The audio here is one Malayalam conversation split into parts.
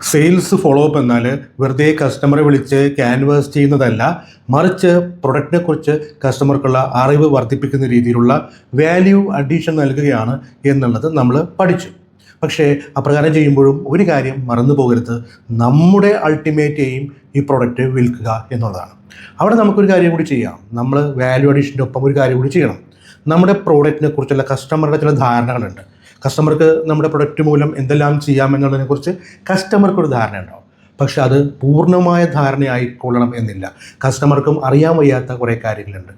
സെയിൽസ് ഫോളോ അപ്പ് എന്നാൽ വെറുതെ കസ്റ്റമറെ വിളിച്ച് ക്യാൻവാസ് ചെയ്യുന്നതല്ല, മറിച്ച് പ്രൊഡക്റ്റിനെ കുറിച്ച് കസ്റ്റമർക്കുള്ള അറിവ് വർദ്ധിപ്പിക്കുന്ന രീതിയിലുള്ള വാല്യൂ അഡീഷൻ നൽകുകയാണ് എന്നുള്ളത് നമ്മൾ പഠിച്ചു. പക്ഷേ അപ്രകാരം ചെയ്യുമ്പോഴും ഒരു കാര്യം മറന്നു പോകരുത്, നമ്മുടെ അൾട്ടിമേറ്റ് എയിം ഈ പ്രൊഡക്റ്റ് വിൽക്കുക എന്നുള്ളതാണ്. അവിടെ നമുക്കൊരു കാര്യം കൂടി ചെയ്യാം. നമ്മൾ വാല്യൂ അഡീഷൻ്റെ ഒപ്പം ഒരു കാര്യം കൂടി ചെയ്യണം. നമ്മുടെ പ്രോഡക്റ്റിനെ കുറിച്ചുള്ള കസ്റ്റമറുടെ ചില ധാരണകളുണ്ട്. കസ്റ്റമർക്ക് നമ്മുടെ പ്രൊഡക്റ്റ് മൂലം എന്തെല്ലാം ചെയ്യാമെന്നുള്ളതിനെക്കുറിച്ച് കസ്റ്റമർക്കൊരു ധാരണ ഉണ്ടാവും. പക്ഷെ അത് പൂർണ്ണമായ ധാരണയായിക്കൊള്ളണം എന്നില്ല. കസ്റ്റമർക്കും അറിയാൻ വയ്യാത്ത കുറേ കാര്യങ്ങളുണ്ട്.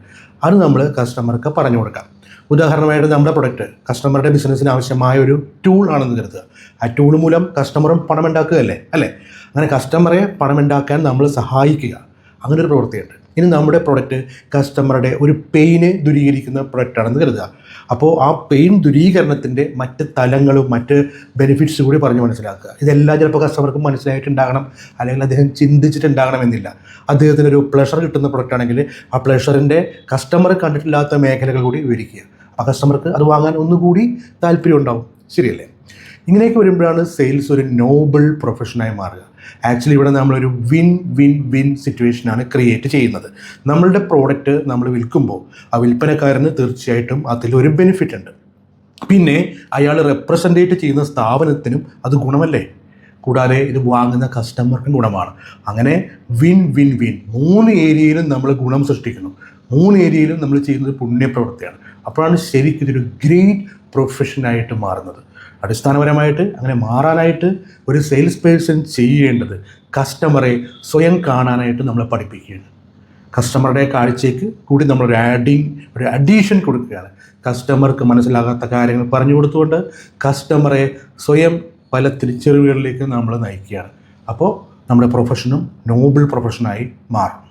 അത് നമ്മൾ കസ്റ്റമർക്ക് പറഞ്ഞു കൊടുക്കാം. ഉദാഹരണമായിട്ട് നമ്മുടെ പ്രൊഡക്റ്റ് കസ്റ്റമറുടെ ബിസിനസ്സിന് ആവശ്യമായ ഒരു ടൂൾ ആണെന്ന് കരുതുക. ആ ടൂൾ മൂലം കസ്റ്റമറും പണമുണ്ടാക്കുകയല്ലേ അല്ലേ? അങ്ങനെ കസ്റ്റമറെ പണമുണ്ടാക്കാൻ നമ്മൾ സഹായിക്കുക, അങ്ങനെ ഒരു പ്രവൃത്തിയുണ്ട്. ഇനി നമ്മുടെ പ്രൊഡക്റ്റ് കസ്റ്റമറുടെ ഒരു പെയിനെ ദൂരീകരിക്കുന്ന പ്രൊഡക്റ്റാണെന്ന് കരുതുക. അപ്പോൾ ആ പെയിൻ ദൂരീകരണത്തിൻ്റെ മറ്റ് തലങ്ങളും മറ്റ് ബെനിഫിറ്റ്സ് കൂടി പറഞ്ഞ് മനസ്സിലാക്കുക. ഇതെല്ലാം ചിലപ്പോൾ കസ്റ്റമർക്ക് മനസ്സിലായിട്ടുണ്ടാകണം, അല്ലെങ്കിൽ അദ്ദേഹം ചിന്തിച്ചിട്ടുണ്ടാകണമെന്നില്ല. അദ്ദേഹത്തിനൊരു പ്ലഷർ കിട്ടുന്ന പ്രൊഡക്റ്റ് ആണെങ്കിൽ ആ പ്ലഷറിൻ്റെ കസ്റ്റമർ കണ്ടിട്ടില്ലാത്ത മേഖലകൾ കൂടി വിവരിക്കുക. ആ കസ്റ്റമർക്ക് അത് വാങ്ങാൻ ഒന്നുകൂടി താല്പര്യം ഉണ്ടാവും. ശരിയല്ലേ? ഇങ്ങനെയൊക്കെ വരുമ്പോഴാണ് സെയിൽസ് ഒരു നോബിൾ പ്രൊഫഷനായി മാറുക. ആക്ച്വലി ഇവിടെ നമ്മളൊരു വിൻ വിൻ വിൻ സിറ്റുവേഷനാണ് ക്രിയേറ്റ് ചെയ്യുന്നത്. നമ്മളുടെ പ്രോഡക്റ്റ് നമ്മൾ വിൽക്കുമ്പോൾ ആ വിൽപ്പനക്കാരന് തീർച്ചയായിട്ടും അതിലൊരു ബെനിഫിറ്റ് ഉണ്ട്. പിന്നെ അയാൾ റെപ്രസെൻറ്റേറ്റ് ചെയ്യുന്ന സ്ഥാപനത്തിനും അത് ഗുണമല്ലേ? കൂടാതെ ഇത് വാങ്ങുന്ന കസ്റ്റമർക്കും ഗുണമാണ്. അങ്ങനെ വിൻ വിൻ വിൻ 3 ഏരിയയിലും നമ്മൾ ഗുണം സൃഷ്ടിക്കുന്നു. 3 ഏരിയയിലും നമ്മൾ ചെയ്യുന്നത് പുണ്യപ്രവൃത്തിയാണ്. അപ്പോഴാണ് ശരിക്കും ഇതൊരു ഗ്രേറ്റ് പ്രൊഫഷനായിട്ട് മാറുന്നത്. അടിസ്ഥാനപരമായിട്ട് അങ്ങനെ മാറാനായിട്ട് ഒരു സെയിൽസ് പേഴ്സൺ ചെയ്യേണ്ടത് കസ്റ്റമറെ സ്വയം കാണാനായിട്ട് നമ്മളെ പഠിപ്പിക്കുകയാണ്. കസ്റ്റമറുടെ കാഴ്ചയ്ക്ക് കൂടി നമ്മളൊരു അഡീഷൻ കൊടുക്കുകയാണ്. കസ്റ്റമർക്ക് മനസ്സിലാകാത്ത കാര്യങ്ങൾ പറഞ്ഞു കൊടുത്തുകൊണ്ട് കസ്റ്റമറെ സ്വയം പല തിരിച്ചറിവുകളിലേക്ക് നമ്മൾ നയിക്കുകയാണ്. അപ്പോൾ നമ്മുടെ പ്രൊഫഷനും നോബിൾ പ്രൊഫഷനായി മാറും.